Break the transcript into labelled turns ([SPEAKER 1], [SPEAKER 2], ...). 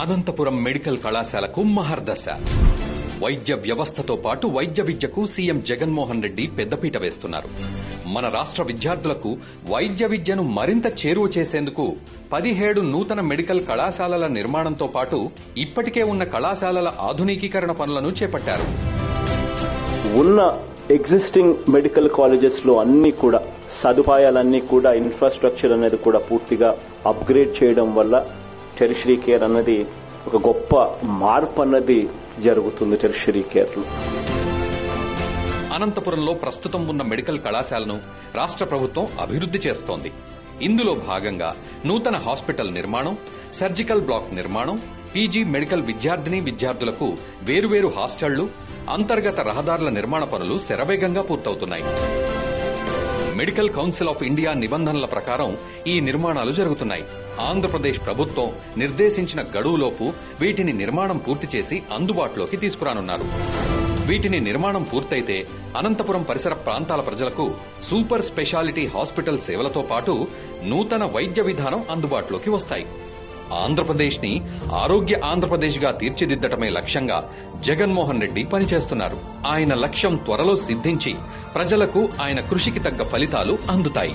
[SPEAKER 1] Anantapuram medical కళాశాలకు మహర్దశ. వైద్య వ్యవస్థతో పాటు వైద్య విద్యకు సీఎం జగన్మోహన్ రెడ్డి పెద్దపీట వేస్తున్నారు. మన రాష్ట్ర విద్యార్థులకు వైద్య విద్యను మరింత చేరువ చేసేందుకు 17 నూతన మెడికల్ కళాశాలల నిర్మాణంతో పాటు ఇప్పటికే ఉన్న కళాశాలల ఆధునికీకరణ పనులను చేపట్టారు.
[SPEAKER 2] ఉన్న ఎగ్జిస్టింగ్ మెడికల్ కాలేజెస్ లో అన్ని కూడా సదుపాయాలన్నీ కూడా ఇన్ఫ్రాస్ట్రక్చర్ అనేది కూడా పూర్తిగా అప్గ్రేడ్ చేయడం వల్ల టెరిషరీ కేర్ అన్నది ఒక గొప్ప మార్పు అన్నది జరుగుతుంది టెరిషరీ కేర్ లో.
[SPEAKER 1] అనంతపురంలో ప్రస్తుతం ఉన్న మెడికల్ కళాశాలను రాష్ట్ర ప్రభుత్వం అభివృద్ది చేస్తోంది. ఇందులో భాగంగా నూతన హాస్పిటల్ నిర్మాణం, సర్జికల్ బ్లాక్ నిర్మాణం, పీజీ మెడికల్ విద్యార్థులకు వేరువేరు హాస్టళ్లు, అంతర్గత రహదారుల నిర్మాణ పనులు శరవేగంగా పూర్తవుతున్నాయి. మెడికల్ కౌన్సిల్ ఆఫ్ ఇండియా నిబంధనల ప్రకారం ఈ నిర్మాణాలు జరుగుతున్నాయి. ఆంధ్రప్రదేశ్ ప్రభుత్వం నిర్దేశించిన గడువులోపు వీటిని నిర్మాణం పూర్తి చేసి అందుబాటులోకి తీసుకురానున్నారు. వీటిని నిర్మాణం పూర్తయితే అనంతపురం పరిసర ప్రాంతాల ప్రజలకు సూపర్ స్పెషాలిటీ హాస్పిటల్ సేవలతో పాటు నూతన వైద్య విధానం అందుబాటులోకి వస్తాయి. ఆంధ్రప్రదేశ్ ని ఆరోగ్య ఆంధ్రప్రదేశ్ గా తీర్చిదిద్దటమే లక్ష్యంగా జగన్మోహన్ రెడ్డి పనిచేస్తున్నారు. ఆయన లక్ష్యం త్వరలో సిద్ధించి ప్రజలకు ఆయన కృషికి తగ్గ ఫలితాలు అందుతాయి.